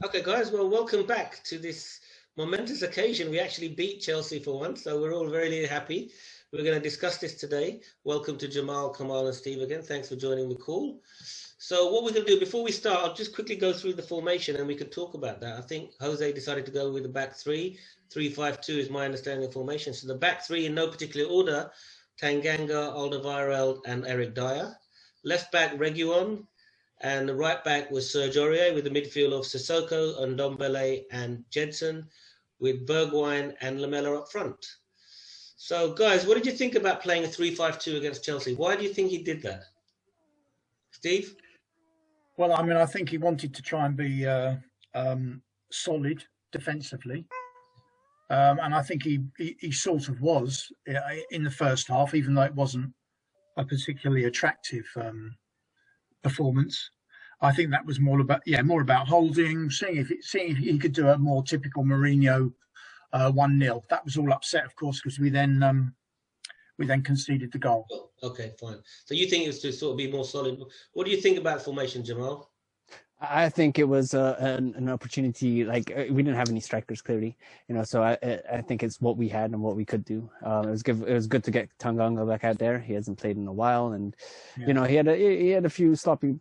Okay, guys, well, welcome back to this momentous occasion. We actually beat Chelsea for once, so we're all very happy. We're going to discuss this today. Welcome to Jamal, Kamal, and Steve again. Thanks for joining the call. So what we're going to do, before we start, I'll just quickly go through the formation and we can talk about that. I think Jose decided to go with the back three. 3-5-2 is my understanding of formation. So the back three in no particular order, Tanganga, Alderweireld, and Eric Dyer. Left back, Reguilon. And the right back was Serge Aurier, with the midfield of Sissoko, Ndombele, and Jedson, with Bergwijn and Lamela up front. So, guys, what did you think about playing a 3-5-2 against Chelsea? Why do you think he did that? Steve? Well, I mean, I think he wanted to try and be solid defensively. And I think he sort of was in the first half, even though it wasn't a particularly attractive performance. I think that was more about holding, seeing if he could do a more typical Mourinho 1-0. That was all upset, of course, because we then conceded the goal. Oh, okay, fine. So you think it was to sort of be more solid. What do you think about formation, Jamal? I think it was an opportunity. Like, we didn't have any strikers, clearly, so I think it's what we had and what we could do. It was good to get Tanganga back out there. He hasn't played in a while, and he had a few sloppy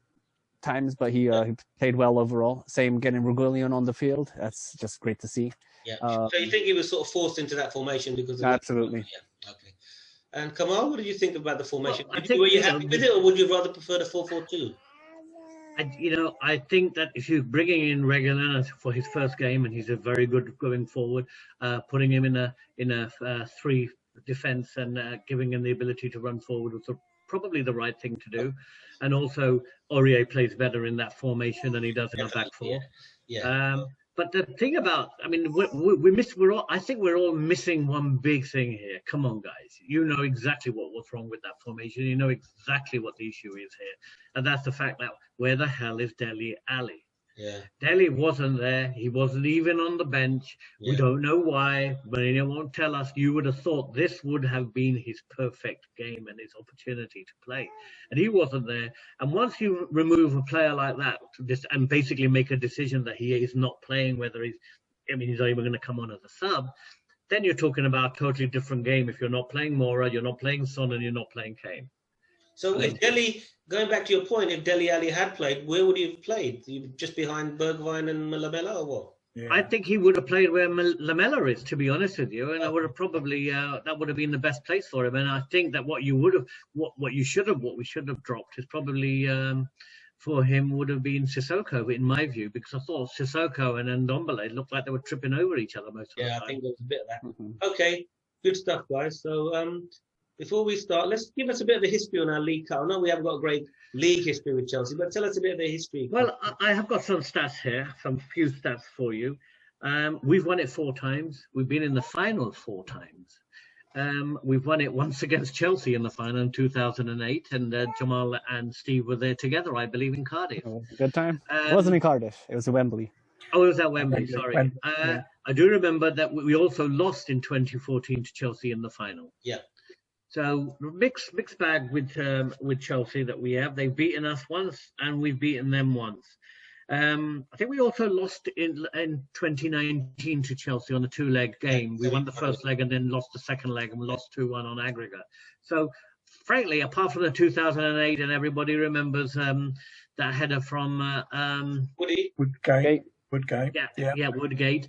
times, but he played well overall. Same getting Reguilon on the field. That's just great to see. Yeah. So you think he was sort of forced into that formation because of absolutely. Yeah. Okay. And Kamal, what did you think about the formation? Well, were you happy with it, or would you rather prefer the 4-4-2? I think that if you're bringing in Reguilon for his first game, and he's a very good going forward, putting him in a three defense and giving him the ability to run forward was probably the right thing to do. And also, Aurier plays better in that formation than he does in a back four. Yeah. But the thing about, I mean, I think we're all missing one big thing here. Come on, guys. You know exactly what was wrong with that formation. You know exactly what the issue is here. And that's the fact that where the hell is Dele Alli? Yeah. Dele wasn't there. He wasn't even on the bench. Yeah. We don't know why. Mourinho won't tell us. You would have thought this would have been his perfect game and his opportunity to play. And he wasn't there. And once you remove a player like that and basically make a decision that he is not playing, he's not even going to come on as a sub, then you're talking about a totally different game. If you're not playing Moura, you're not playing Son, and you're not playing Kane. So if Dele, going back to your point, if Dele Alli had played, where would he have played? Just behind Bergwijn and Lamela, or what? Yeah. I think he would have played where Lamela is, to be honest with you, and I would have probably that would have been the best place for him. And I think that what we should have dropped is probably for him would have been Sissoko, in my view, because I thought Sissoko and Ndombele looked like they were tripping over each other most of the time. Yeah, I think there was a bit of that. Mm-hmm. Okay, good stuff, guys. So before we start, let's give us a bit of a history on our League Cup. I know we haven't got a great league history with Chelsea, but tell us a bit of the history. Well, I have got some stats here, some few stats for you. We've won it 4 times. We've been in the finals 4 times. We've won it once against Chelsea in the final in 2008, and Jamal and Steve were there together, I believe, in Cardiff. Oh, good time. It wasn't in Cardiff. It was at Wembley. Oh, it was at Wembley, sorry. Yeah. I do remember that we also lost in 2014 to Chelsea in the final. Yeah. So mixed bag with Chelsea that we have. They've beaten us once, and we've beaten them once. I think we also lost in 2019 to Chelsea on a 2-leg game. We won the first leg and then lost the second leg, and we lost 2-1 on aggregate. So, frankly, apart from the 2008, and everybody remembers that header from Woodgate. Woodgate. Yeah, Woodgate.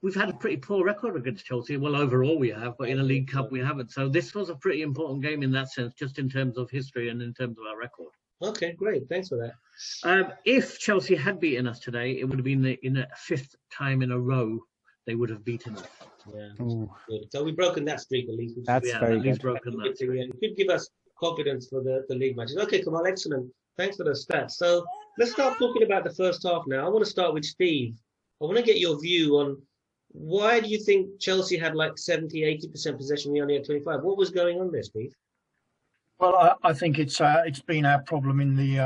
We've had a pretty poor record against Chelsea. Well, overall we have, but in a League Cup we haven't. So this was a pretty important game in that sense, just in terms of history and in terms of our record. Okay, great. Thanks for that. If Chelsea had beaten us today, it would have been in a 5th time in a row they would have beaten us. Yeah. Good. So we've broken that streak at least. That's very good. Broken that streak. It could give us confidence for the league matches. Okay, Kamal, excellent. Thanks for the stats. So let's start talking about the first half now. I want to start with Steve. I want to get your view on why do you think Chelsea had like 70, 80% possession, we only had 25? What was going on there, Steve? Well, I think it's been our problem in the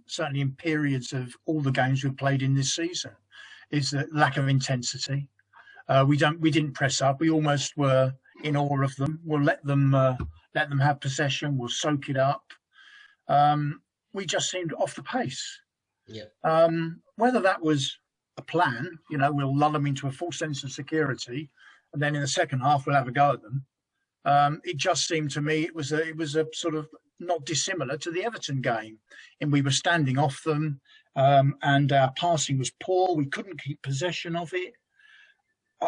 certainly in periods of all the games we've played in this season, is the lack of intensity. We didn't press up. We almost were in awe of them. We'll let them have possession. We'll soak it up. We just seemed off the pace. Yeah. Whether that was a plan. You know, we'll lull them into a full sense of security, and then in the second half we'll have a go at them. It just seemed to me it was a sort of not dissimilar to the Everton game, and we were standing off them, and our passing was poor. We couldn't keep possession of it.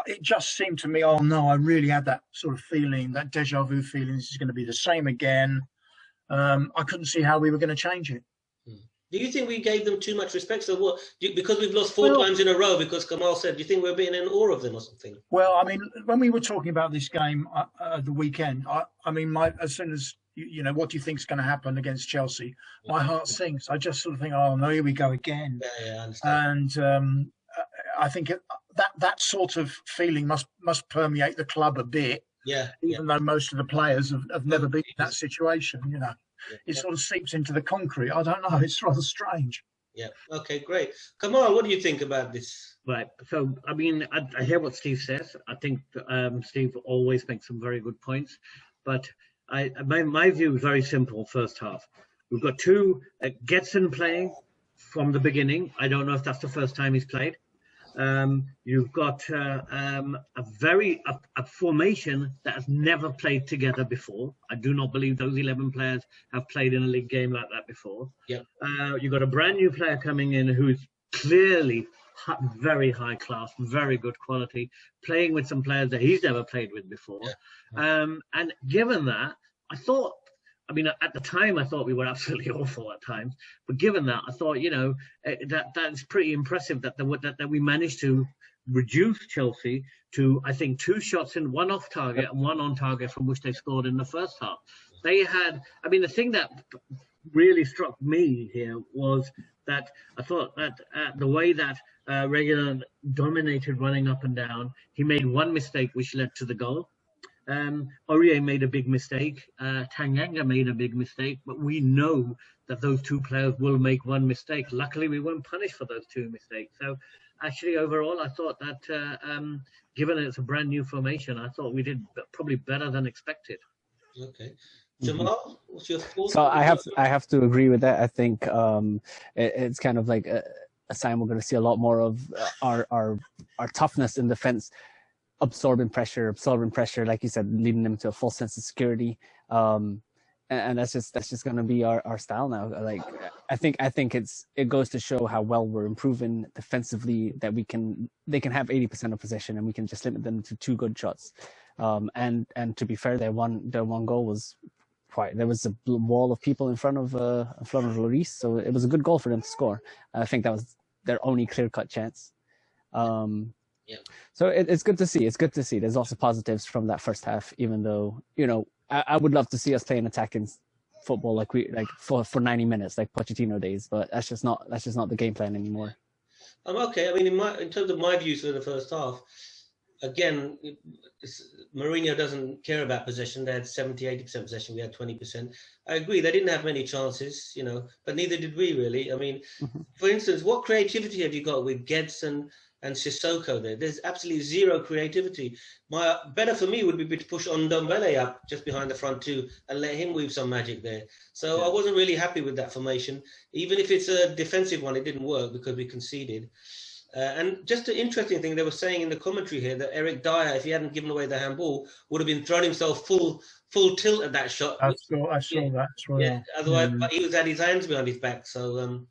It just seemed to me, oh no, I really had that sort of feeling, that deja vu feeling. This is going to be the same again. I couldn't see how we were going to change it. Do you think we gave them too much respect? So what? Because we've lost four times in a row, because Kamal said, do you think we're being in awe of them or something? Well, I mean, when we were talking about this game the weekend, I mean, as soon as, you know, what do you think is going to happen against Chelsea? My heart sinks. I just sort of think, oh no, here we go again. Yeah, I understand. And I think that sort of feeling must permeate the club a bit. Yeah. Even though most of the players have never been in that situation, you know. It sort of seeps into the concrete. I don't know. It's rather strange. Yeah. Okay, great. Kamal, what do you think about this? Right. So, I mean, I hear what Steve says. I think Steve always makes some very good points. But my view is very simple, first half. We've got two Getson playing from the beginning. I don't know if that's the first time he's played. You've got a formation that has never played together before. I do not believe those 11 players have played in a league game like that before. Yeah. You've got a brand new player coming in who's clearly very high class, very good quality, playing with some players that he's never played with before. Yeah. And given that, I mean, at the time, I thought we were absolutely awful at times. But given that, I thought, you know, that's pretty impressive that we managed to reduce Chelsea to, I think, 2 shots in, 1 off target and 1 on target from which they scored in the first half. They had, I mean, the thing that really struck me here was that I thought that the way that Reguilón dominated running up and down, he made 1 mistake which led to the goal. Aurier made a big mistake. Tanganga made a big mistake, but we know that those 2 players will make 1 mistake. Luckily, we weren't punished for those 2 mistakes. So, actually, overall, I thought that given it's a brand new formation, I thought we did probably better than expected. Okay, Jamal, what's your thoughts? So I have to agree with that. I think it's kind of like a sign we're going to see a lot more of our toughness in defense. Absorbing pressure, like you said, leading them to a full sense of security, and that's just going to be our style now. Like I think it goes to show how well we're improving defensively, that they can have 80% of possession and we can just limit them to 2 good shots. And to be fair, their one goal was there was a wall of people in front of Lloris, so it was a good goal for them to score. I think that was their only clear-cut chance. Yeah. So it's good to see. It's good to see. There's also positives from that first half, even though, you know, I would love to see us playing attacking football like for 90 minutes, like Pochettino days, but that's just not the game plan anymore. Okay. I mean, in terms of my views for the first half, again, Mourinho doesn't care about possession. They had 70-80% possession. We had 20%. I agree. They didn't have many chances, you know, but neither did we really. I mean, for instance, what creativity have you got with Gedson and Sissoko there? There's absolutely zero creativity. Better for me would be to push Ndombele up just behind the front 2 and let him weave some magic there. So yeah. I wasn't really happy with that formation. Even if it's a defensive one, it didn't work because we conceded. And just an interesting thing, they were saying in the commentary here that Eric Dyer, if he hadn't given away the handball, would have been throwing himself full tilt at that shot. I saw that as well. Yeah, otherwise, but he had his hands behind his back. So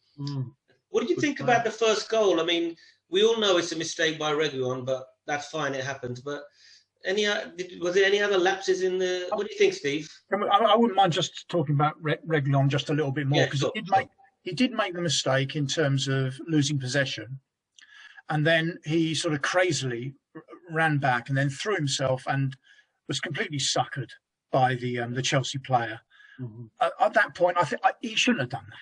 what did you think about the first goal? I mean, we all know it's a mistake by Reguilón, but that's fine, it happens. But was there any other lapses in the? What do you think, Steve? I wouldn't mind just talking about Reguilón just a little bit more, because he did make the mistake in terms of losing possession, and then he sort of crazily ran back and then threw himself and was completely suckered by the Chelsea player. At that point, I think he shouldn't have done that.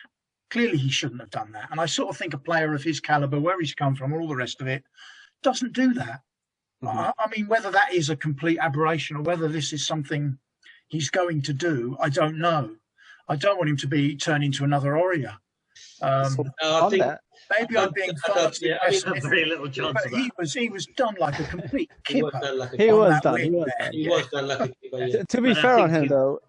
Clearly, he shouldn't have done that. And I sort of think a player of his calibre, where he's come from, all the rest of it, doesn't do that. I mean, whether that is a complete aberration or whether this is something he's going to do, I don't know. I don't want him to be turned into another Aurier. I think maybe I'm being far too pessimistic, very little chance but he was done like a complete kipper. He was done like a kipper. Yeah. To be fair on him, though,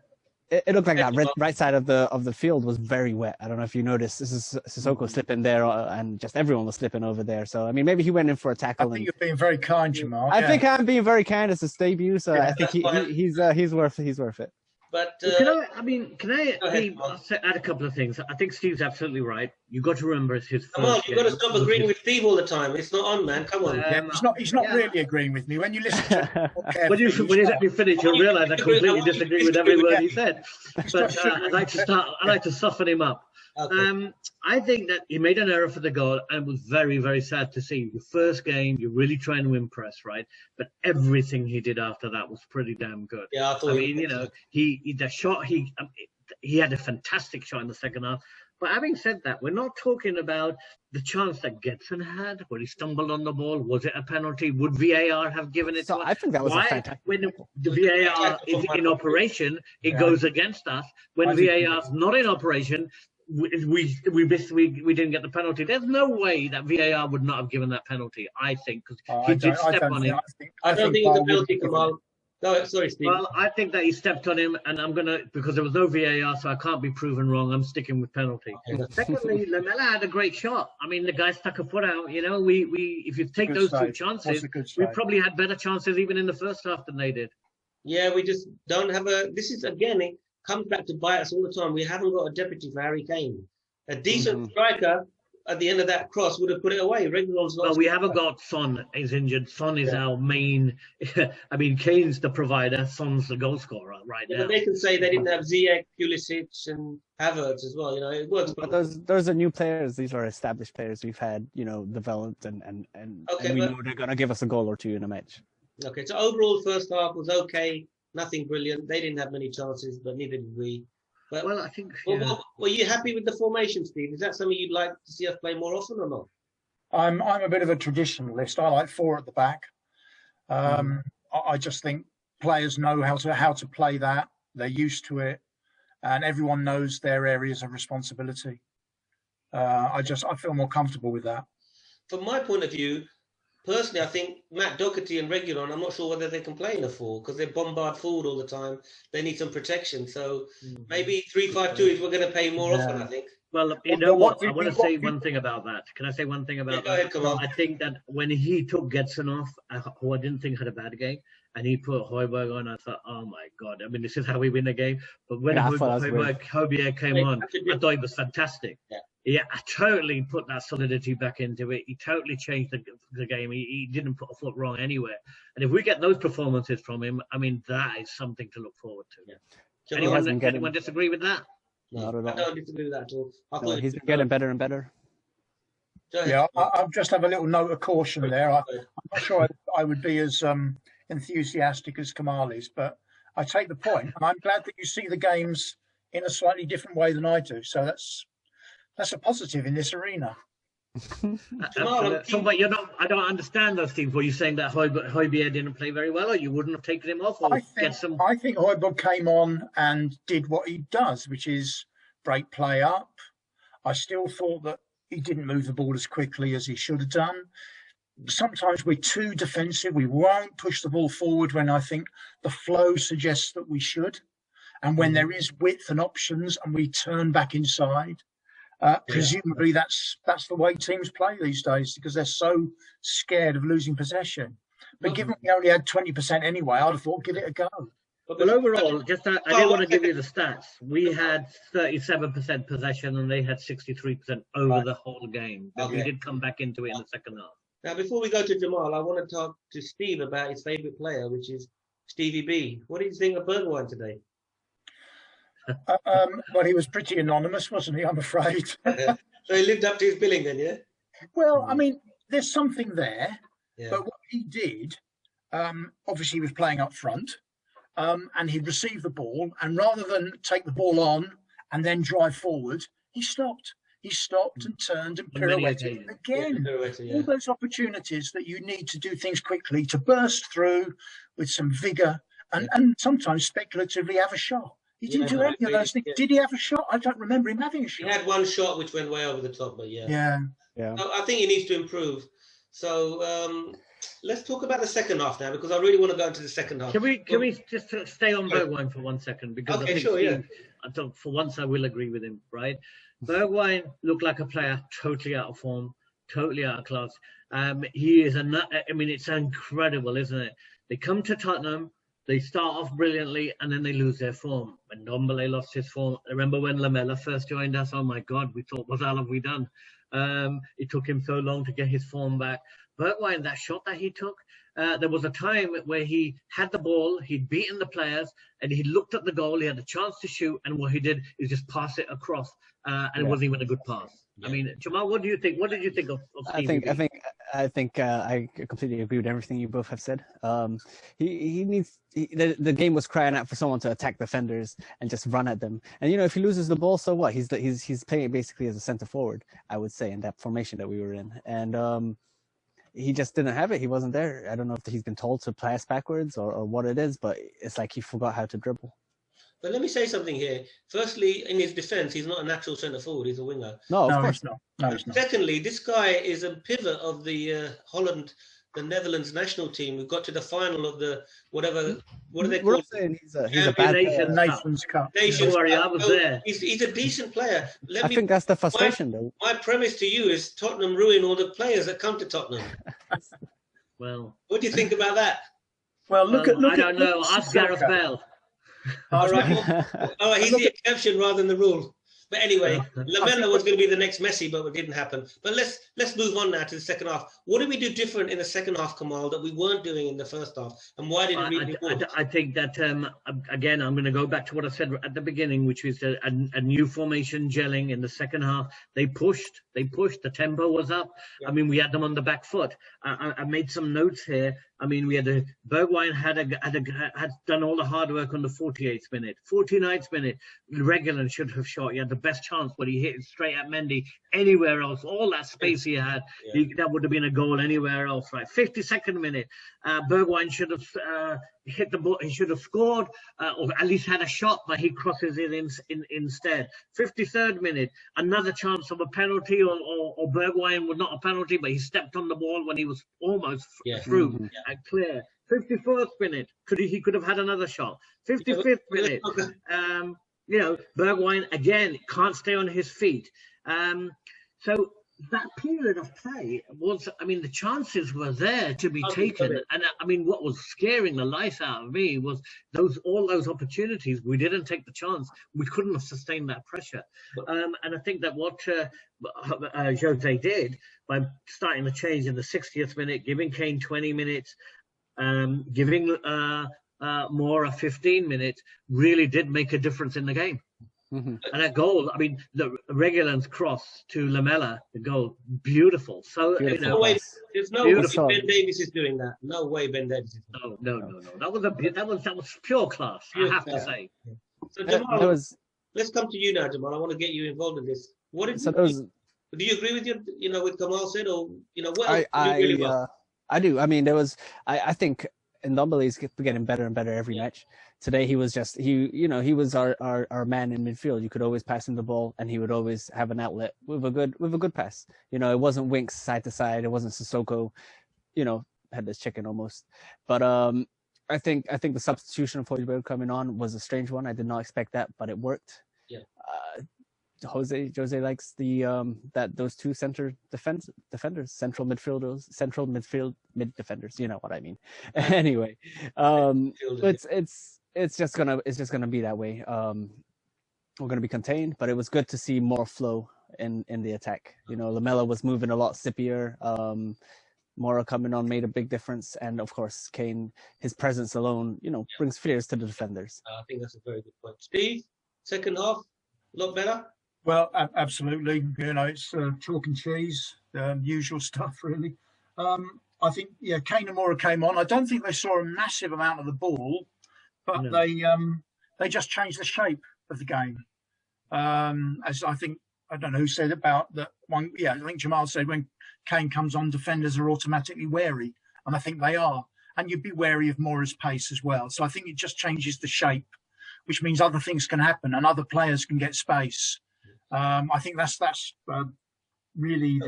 it looked like that right side of the field was very wet. I don't know if you noticed. This is Sissoko slipping there, and just everyone was slipping over there. So I mean, maybe he went in for a tackle. I think you're being very kind, Jamal. I think I'm being very kind as his debut. So I think he's worth it. But can I add a couple of things? I think Steve's absolutely right. You've got to remember it's his first you've got to stop agreeing with Steve all the time. It's not on, man. Come on. He's not really agreeing with me. When you listen to him, when you let me finish, you'll realise I completely disagree with every word he said. But I'd like to soften him up. Okay. I think that he made an error for the goal, and it was very, very sad to see. Your first game, you're really trying to impress, right? But everything he did after that was pretty damn good. Yeah, I mean, he had a fantastic shot in the second half. But having said that, we're not talking about the chance that Gedson had, where he stumbled on the ball. Was it a penalty? Would VAR have given it to us? I think that was a fantastic. When the VAR is in operation, it goes against us. When VAR is not in operation, we didn't get the penalty. There's no way that VAR would not have given that penalty, I think, because he did step on him. I don't think it was a penalty, Kamal. No, sorry, Steve. Well, I think that he stepped on him, and I'm gonna, because there was no VAR, so I can't be proven wrong. I'm sticking with penalty. Secondly, Lamela had a great shot. I mean, the guy stuck a foot out. You know, if you take those two chances, we probably had better chances even in the first half than they did. Yeah, we just don't have this is, again, it comes back to bite us all the time. We haven't got a deputy for Harry Kane. A decent striker at the end of that cross would have put it away. Well, we haven't got Son. He's injured. Son is our main. I mean, Kane's the provider. Son's the goal scorer right now. But they can say they didn't have Ziyech, Pulisic, and Havertz as well. You know, it works. But those are new players. These are established players we've had, developed, and we know they're gonna give us a goal or two in a match. Okay, so overall, first half was okay. Nothing brilliant. They didn't have many chances, but neither did we. But, I think. Were you happy with the formation, Steve? Is that something you'd like to see us play more often or not? I'm a bit of a traditionalist. I like 4 at the back. I just think players know how to play that. They're used to it, and everyone knows their areas of responsibility. I feel more comfortable with that. From my point of view, personally, I think Matt Doherty and Reguilon, I'm not sure whether they can play in a 4 because they bombard forward all the time. They need some protection. So maybe 3-5-2 is we're going to play more often, I think. Well, you know what? I want to say one thing about that. Can I say one thing about that? Go ahead, come on. I think that when he took Gedson off, who I didn't think had a bad game, and he put Højbjerg on, I thought, oh my God. I mean, this is how we win a game. But when Højbjerg came on, I thought it was fantastic. Yeah, I totally put that solidity back into it. He totally changed the game. He didn't put a foot wrong anywhere. And if we get those performances from him, I mean, that is something to look forward to. Yeah. Anyone disagree with that? No, I don't disagree with that at all. He's been getting better and better. Yeah, I'll just have a little note of caution there. I'm not sure I would be as enthusiastic as Kamal is, but I take the point, and I'm glad that you see the games in a slightly different way than I do. So that's a positive in this arena. But you're not. I don't understand those things. Were you saying that Højbjerg didn't play very well, or you wouldn't have taken him off? Or I think Højbjerg came on and did what he does, which is break play up. I still thought that he didn't move the ball as quickly as he should have done. Sometimes we're too defensive. We won't push the ball forward when I think the flow suggests that we should, and when there is width and options, and we turn back inside. Presumably that's the way teams play these days because they're so scared of losing possession. But given we only had 20% anyway, I'd have thought give it a go. Well, overall, I didn't want to give you the stats. We had 37% possession and they had 63% over the whole game. But we did come back into it in the second half. Now, before we go to Jamal, I want to talk to Steve about his favourite player, which is Stevie B. What did you think of Bergwijn today? Well, he was pretty anonymous, wasn't he? I'm afraid. So he lived up to his billing then, yeah? Well, I mean, there's something there. Yeah. But what he did, obviously he was playing up front, and he received the ball, and rather than take the ball on and then drive forward, he stopped. He stopped and turned and pirouetted again. All those opportunities that you need to do things quickly, to burst through with some vigour and sometimes speculatively have a shot. He didn't do any of those things. Did he have a shot? I don't remember him having a shot. He had one shot which went way over the top, but yeah. So I think he needs to improve. So let's talk about the second half now, because I really want to go into the second half. Can we just stay on Bergwijn for 1 second? Because Okay, I think sure, yeah. I thought for once I will agree with him, right? Bergwijn looked like a player totally out of form, totally out of class. He is I mean, it's incredible, isn't it? They come to Tottenham, they start off brilliantly, and then they lose their form. When Ndombele lost his form, I remember when Lamela first joined us. Oh my God, we thought, what the hell have we done? It took him so long to get his form back. Bergwijn, that shot that he took, there was a time where he had the ball, he'd beaten the players, and he looked at the goal, he had a chance to shoot, and what he did is just pass it across, and it wasn't even a good pass. Yeah. I mean, Jamal, what do you think? What did you think of Stevie? I think I completely agree with everything you both have said. He needs the game was crying out for someone to attack defenders and just run at them. And if he loses the ball, so what? He's playing basically as a center forward, I would say, in that formation that we were in. And he just didn't have it. He wasn't there. I don't know if he's been told to pass backwards or what it is, but it's like he forgot how to dribble. But let me say something here. Firstly, in his defence, he's not a natural centre forward. He's a winger. No, of course not. No, he's not. Secondly, this guy is a pivot of the the Netherlands national team who got to the final of the what do they call it? Saying he's a bad player. Nations Cup. Nations Sorry, Cup. I was there. He's a decent player. I think that's the frustration, though. My premise to you is Tottenham ruin all the players that come to Tottenham. Well, what do you think about that? Well, look I at don't know. Ask Gareth Bale. All right. Oh, he's the exception rather than the rule. But anyway, Lamela was going to be the next Messi, but it didn't happen. But let's move on now to the second half. What did we do different in the second half, Kamal, that we weren't doing in the first half? And why did it really work? I think that, again, I'm going to go back to what I said at the beginning, which was a new formation gelling in the second half. They pushed. The tempo was up. Yeah. I mean, we had them on the back foot. I made some notes here. I mean, Bergwijn had done all the hard work on the 48th minute. 49th minute, Reguilón should have shot. He had the best chance, but he hit it straight at Mendy. Anywhere else, all that space he had, that would have been a goal anywhere else, right? 52nd minute, Bergwijn should have hit the ball. He should have scored, or at least had a shot, but he crosses it instead. 53rd minute, another chance of a penalty, or Bergwijn was not a penalty, but he stepped on the ball when he was almost through and clear. 54th minute, he could have had another shot. 55th minute, Bergwijn again can't stay on his feet. So that period of play was, I mean, the chances were there to be taken. And I mean, what was scaring the life out of me was all those opportunities. We didn't take the chance. We couldn't have sustained that pressure. And I think that what Jose did by starting the change in the 60th minute, giving Kane 20 minutes, giving Moura 15 minutes, really did make a difference in the game. Mm-hmm. And that goal, I mean, the Reguilón's cross to Lamela, the goal, beautiful. So there's no way Ben Davies is doing that. No way Ben Davies is doing that. No. That was pure class. I have to say. So Jamal, let's come to you now, Jamal. I want to get you involved in this. What did you think? Do you agree with with Kamal said, or what? I do. I mean, I think Ndombele is getting better and better every match. Today he was he was our man in midfield. You could always pass him the ball, and he would always have an outlet with a good pass. It wasn't Winks side to side. It wasn't Sissoko, had this chicken almost. But I think the substitution for Højbjerg coming on was a strange one. I did not expect that, but it worked. Yeah. Jose likes those two central midfield mid defenders. You know what I mean. Anyway, it's just gonna be that way. We're gonna be contained, but it was good to see more flow in the attack. Lamela was moving a lot sippier. Moura coming on made a big difference, and of course Kane, his presence alone, brings fears to the defenders. I think that's a very good point. Steve, second half, a lot better. Well, absolutely. It's chalk and cheese, usual stuff, really. I think, Kane and Moura came on. I don't think they saw a massive amount of the ball, but they just changed the shape of the game. As I think, I don't know who said about that one. Yeah, I think Jamal said when Kane comes on, defenders are automatically wary, and I think they are. And you'd be wary of Moura's pace as well. So I think it just changes the shape, which means other things can happen and other players can get space. I think that's really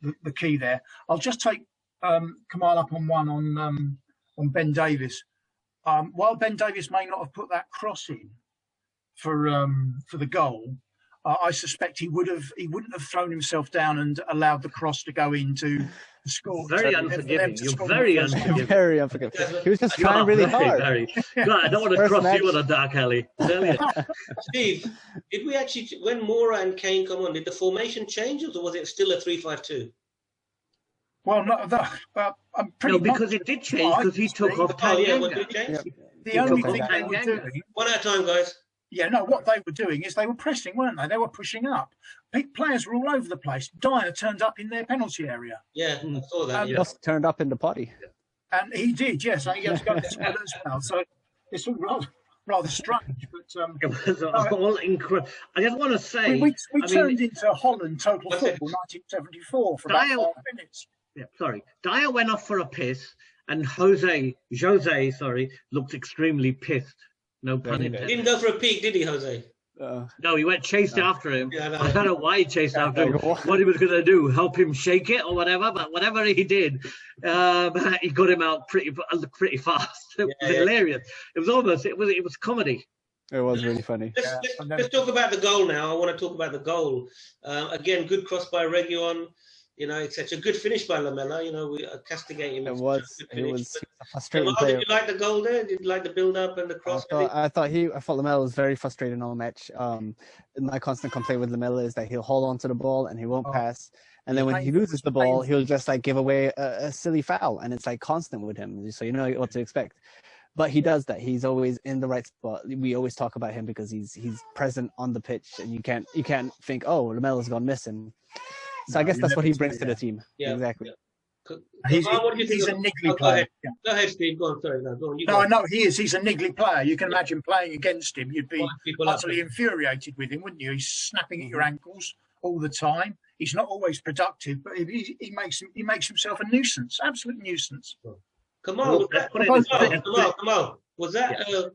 the key there. I'll just take Kamal up on one on Ben Davies. While Ben Davies may not have put that cross in for the goal, I suspect he wouldn't have thrown himself down and allowed the cross to go in to score. Very unforgiving. You're very unforgiving. Very unforgiving. He was just trying really hard. God, I don't want to cross you in a dark alley. Steve, did we actually, when Mora and Kane come on, did the formation change or was it still a 3-5-2? Well, not that. I'm pretty. No, because it did change because he took off Tanyanga. The only thing they were doing. One at a time, guys. Yeah, no, what they were doing is they were pressing, weren't they? They were pushing up. Players were all over the place. Dyer turned up in their penalty area. Yeah, I saw that. He just turned up in the potty. And he did, yes. And he had to go to well as well. So it's all rather strange. But it was all incredible. I just want to say... We turned into Holland Total Football 1974 for about 5 minutes. Yeah, sorry. Dyer went off for a piss and Jose, looked extremely pissed. No pun intended. He didn't go for a peek, did he, Jose? No, he went chased after him. Yeah, no. I don't know why he chased after him. What he was going to do, help him shake it or whatever. But whatever he did, he got him out pretty fast. It was hilarious. It was comedy. It was really funny. Let's talk about the goal now. I want to talk about the goal. Again, good cross by Reguilon. You know, it's such a good finish by Lamela. You know, we are castigating him. It was a frustrating player. Did you like the goal there? Did you like the build-up and the cross? I thought Lamela was very frustrating all match. My constant complaint with Lamela is that he'll hold on to the ball and he won't pass. And then when he loses the ball, he'll just like give away a silly foul. And it's like constant with him. So you know what to expect. But he does that. He's always in the right spot. We always talk about him because he's present on the pitch. And you can't think, oh, Lamela's gone missing. So I guess that's what he brings to the team. Yeah, exactly. Yeah. He's a niggly player. Go ahead, Steve. Go on. Sorry, no, go on. I know he is. He's a niggly player. You can imagine playing against him. You'd be utterly infuriated with him, wouldn't you? He's snapping at your ankles all the time. He's not always productive, but he makes himself a nuisance, absolute nuisance. Kamal, was that a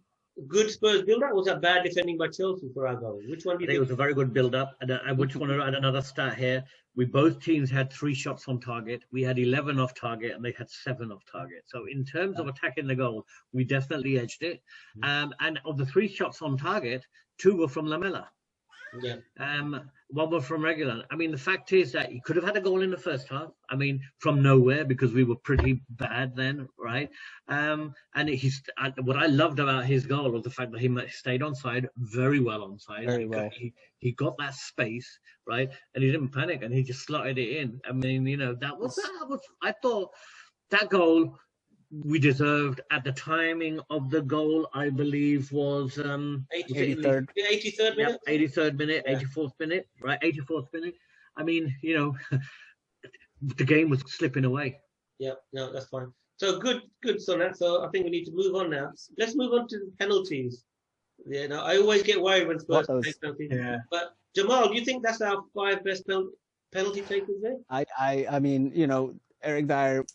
good Spurs build-up? Was that bad defending by Chelsea for our goal? Which one do you think? It was a very good build-up. And I just want to add another stat here. Both teams had 3 shots on target. We had 11 off target, and they had 7 off target. So in terms of attacking the goal, we definitely edged it. And of the 3 shots on target, 2 were from Lamela. Yeah. 1 was from Reguilon. I mean, the fact is that he could have had a goal in the first half. I mean, from nowhere because we were pretty bad then, right? And what I loved about his goal was the fact that he stayed onside, very well onside. Very well. He got that space, right? And he didn't panic and he just slotted it in. I mean, you know, that was I thought that goal we deserved at the timing of the goal, I believe, was 83rd minute? 83rd minute, 84th minute, right? 84th minute. I mean, you know, the game was slipping away. Yeah, no, that's fine. So good on that. So I think we need to move on now. Let's move on to the penalties. Yeah, no, I always get worried when Spurs take penalties. Yeah. But Jamal, do you think that's our 5 best penalty takers there? I mean, you know, Eric Dyer,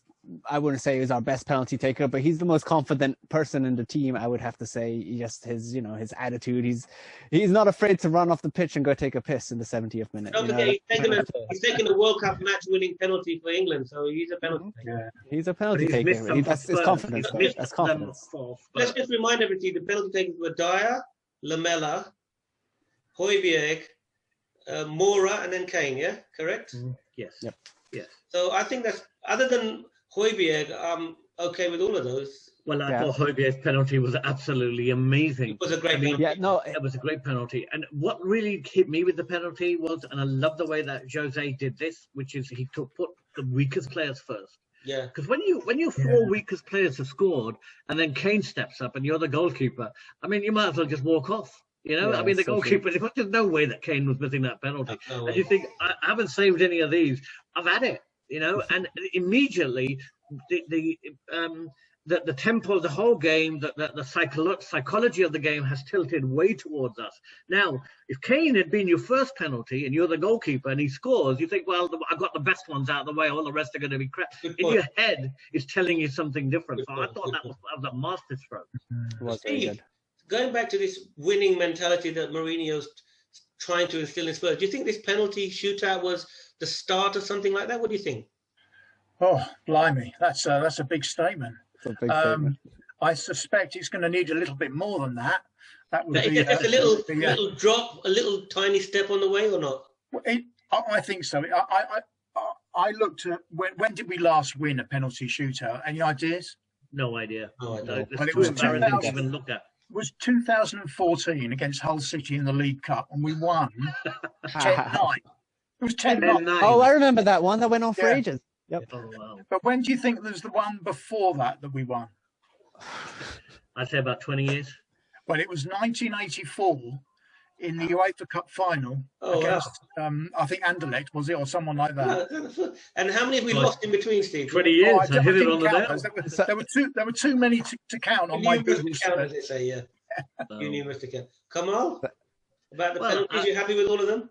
I wouldn't say he's our best penalty taker, but he's the most confident person in the team. I would have to say, just his attitude. He's not afraid to run off the pitch and go take a piss in the 70th minute. Don't forget, he's taking a World Cup match-winning penalty for England, so he's a penalty taker. He's a penalty taker. That's confidence. That's confidence. Let's just remind everybody: the penalty takers were Dyer, Lamela, Højbjerg, Mora, and then Kane. Yeah, correct. Yes. Yep. Yes. So I think that's, other than Højbjerg, I'm okay with all of those. Well, I thought Højbjerg's penalty was absolutely amazing. It was a great penalty. Yeah, no, it was a great penalty. And what really hit me with the penalty was, and I love the way that Jose did this, which is he put the weakest players first. Yeah. Because when your 4 weakest players have scored, and then Kane steps up, and you're the goalkeeper, I mean, you might as well just walk off. You know, I mean, the goalkeeper, there's no way that Kane was missing that penalty. And you think, I haven't saved any of these. I've had it, you know, and immediately the tempo, the whole game, the psychology of the game has tilted way towards us. Now, if Kane had been your first penalty and you're the goalkeeper and he scores, you think, well, I've got the best ones out of the way, all the rest are going to be crap. In your head, it's telling you something different. So I thought that was a masterstroke. It was very good. Going back to this winning mentality that Mourinho's trying to instill in Spurs, do you think this penalty shootout was the start of something like that? What do you think? Oh, blimey, that's a big statement. It's a big statement. I suspect it's going to need a little bit more than that. That would Is be it just a little drop, a little tiny step on the way, or not? I think so. I looked at when did we last win a penalty shootout? Any ideas? No idea. No idea. No, Well, it it's was too embarrassing to 2000. even look at. It was 2014 against Hull City in the League Cup, and we won 10-9. It was 10-9. 10-9. Oh, I remember that one that went on for Yeah. ages. Yep. Oh, wow. But when do you think there's the one before that we won? I'd say about 20 years. Well, it was 1984 in the UEFA Cup final against, I think Anderlecht, was it, or someone like that? And how many have we lost in between, Steve? 20 years. I hit it on the count nail. those. There were too many to count on my Numerous Google to count, search. as they say, yeah. No. Numerous to count. Kamal, about the Well, penalties, you happy with all of them?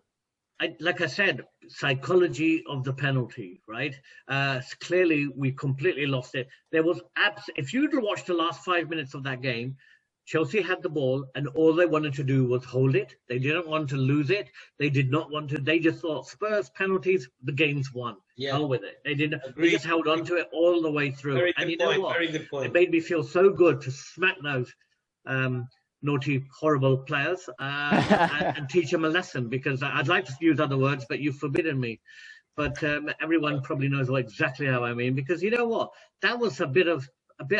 Like I said, psychology of the penalty, right? Clearly, we completely lost it. There was if you'd watched the last 5 minutes of that game, Chelsea had the ball, and all they wanted to do was hold it. They didn't want to lose it. They did not want to. They just thought Spurs penalties, the game's won. Yeah. Hell with it. They didn't. Agreed. They just held on to it all the way through. Very And good you know point. what? Very good It point. made me feel so good to smack those naughty, horrible players and teach them a lesson, because I'd like to use other words, but you've forbidden me. But everyone probably knows exactly how I mean, because you know what? That was a bit of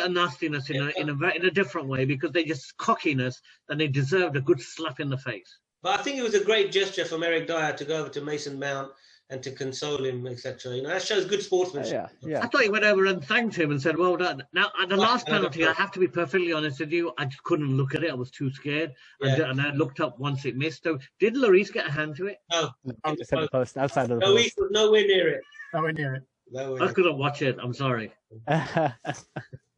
nastiness in a different way, because they just cockiness, and they deserved a good slap in the face. But I think it was a great gesture from Eric Dyer to go over to Mason Mount and to console him, etc. You know, that shows good sportsmanship. I thought he went over and thanked him and said, "Well done." Now, at the last penalty, I have to be perfectly honest with you, I just couldn't look at it. I was too scared, and I looked up once it missed. So, did Lloris get a hand to it? No, Just at the post, outside of the post. Lloris was nowhere near it. Nowhere near it. Nowhere. I couldn't watch it. I'm sorry.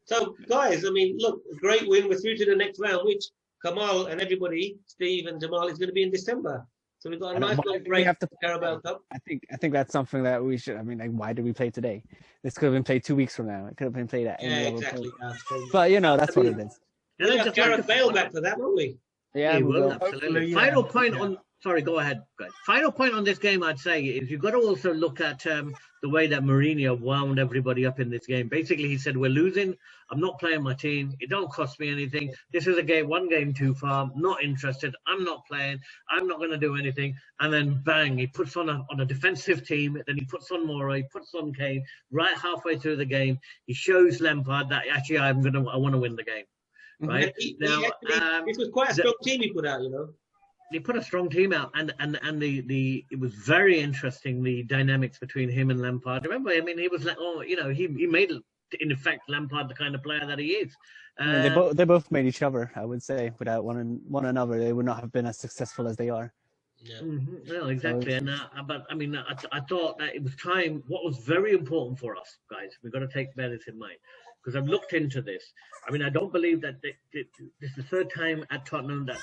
So, guys, I mean, look, a great win. We're through to the next round, which Kamal and everybody, Steve and Jamal, is going to be in December. So we've got a nice little break for the Carabao Cup. I think that's something that we should. I mean, like, why did we play today? This could have been played 2 weeks from now. It could have been played at any other exactly. point. But you know, that's what it is. We'll have Gareth Bale back for that, won't we? Yeah, we will, will. absolutely. Final point on. Sorry, go ahead, guys. Final point on this game, I'd say, is you've got to also look at the way that Mourinho wound everybody up in this game. Basically, he said, "We're losing. I'm not playing my team. It don't cost me anything. This is one game too far. Not interested. I'm not playing. I'm not going to do anything." And then bang, he puts on a defensive team. Then he puts on Mora. He puts on Kane. Right halfway through the game, he shows Lampard that actually I want to win the game. Right this was quite a strong team he put out, you know. They put a strong team out, and it was very interesting, the dynamics between him and Lampard. Remember, I mean, he was like, he made in effect Lampard the kind of player that he is. They both made each other, I would say. Without one another, they would not have been as successful as they are. Yeah. No, exactly. But I mean, I thought that it was time. What was very important for us, guys, we've got to bear this in mind, because I've looked into this. I mean, I don't believe that this is the third time at Tottenham that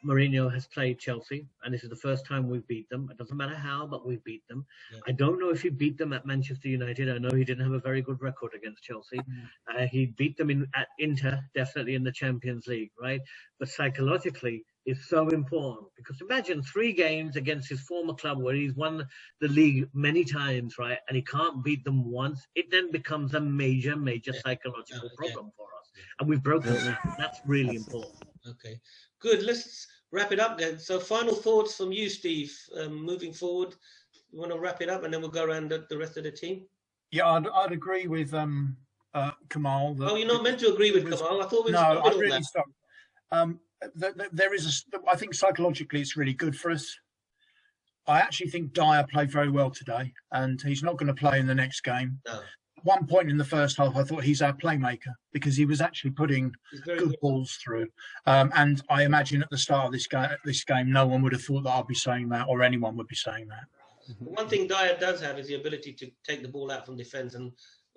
Mourinho has played Chelsea, and this is the first time we've beat them. It doesn't matter how, but we beat them. Yeah. I don't know if he beat them at Manchester United. I know he didn't have a very good record against Chelsea. He beat them at Inter, definitely in the Champions League, right? But psychologically, it's so important, because imagine 3 games against his former club where he's won the league many times, right? And he can't beat them once. It then becomes a major psychological problem for us. And we've broken that. That's really important. Okay, good. Let's wrap it up then. So final thoughts from you, Steve, moving forward. You want to wrap it up, and then we'll go around the rest of the team? Yeah, I'd agree with Kamal. You're not meant to agree with Kamal. I thought we No, I really don't. I think psychologically it's really good for us. I actually think Dyer played very well today, and he's not going to play in the next game. No. One point in the first half, I thought he's our playmaker, because he was actually putting good balls through. And I imagine at the start of this game, no one would have thought that I'd be saying that, or anyone would be saying that. One thing Dyer does have is the ability to take the ball out from defence and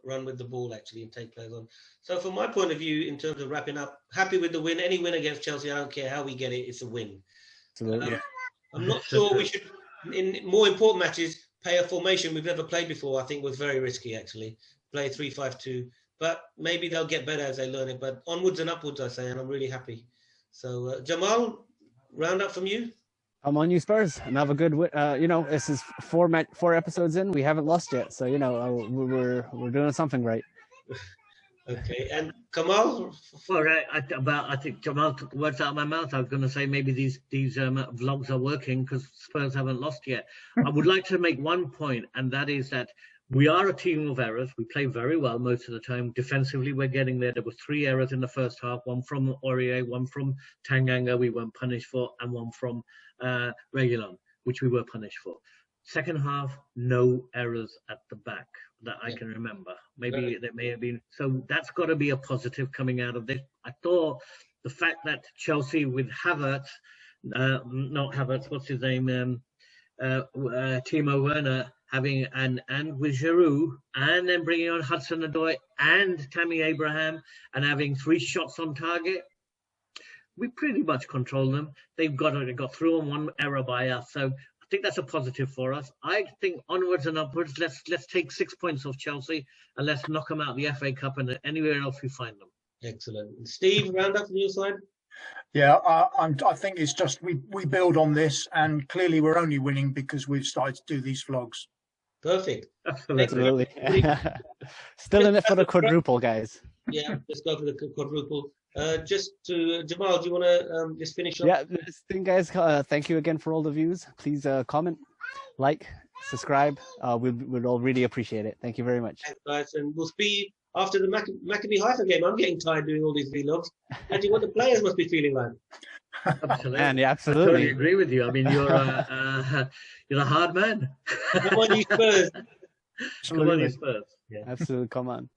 run with the ball, actually, and take players on. So from my point of view, in terms of wrapping up, happy with the win. Any win against Chelsea, I don't care how we get it, it's a win. I'm not sure we should, in more important matches, play a formation we've never played before. I think was very risky, actually. Play 3-5-2, but maybe they'll get better as they learn it. But onwards and upwards, I say, and I'm really happy. So Jamal, round up from you. Come on, you Spurs, and have a good. This is four episodes in. We haven't lost yet, so we're doing something right. Okay, and Kamal. Well, I think Jamal took the words out of my mouth. I was going to say maybe these vlogs are working because Spurs haven't lost yet. I would like to make one point, and that is that we are a team of errors. We play very well most of the time. Defensively, we're getting there. There were 3 errors in the first half, one from Aurier, one from Tanganga we weren't punished for, and one from Reguilon, which we were punished for. Second half, no errors at the back that I can remember. Maybe there may have been. So that's got to be a positive coming out of this. I thought the fact that Chelsea with Havertz, not Havertz, what's his name? Timo Werner having and with Giroud, and then bringing on Hudson-Odoi and Tammy Abraham and having 3 shots on target, we pretty much control them. They've got through on 1 error by us, so I think that's a positive for us. I think onwards and upwards, let's take 6 points off Chelsea and let's knock them out the FA Cup and anywhere else we find them. Excellent. Steve, round up from your side. Yeah, I think it's just we build on this, and clearly we're only winning because we've started to do these vlogs. Perfect. Absolutely. Still in it for the quadruple, guys. Yeah, let's go for the quadruple. Just to Jamal, do you want to just finish up? Yeah, this thing, guys. Thank you again for all the views. Please comment, like, subscribe. We'd all really appreciate it. Thank you very much. Thanks, guys, and we'll speak after the Maccabi Haifa game. I'm getting tired doing all these vlogs. Actually, what the players must be feeling like. Absolutely. Man, yeah, absolutely. I totally agree with you. I mean, you're a hard man. Come on, you Spurs. Come on, you Spurs. Yeah. Absolutely, come on.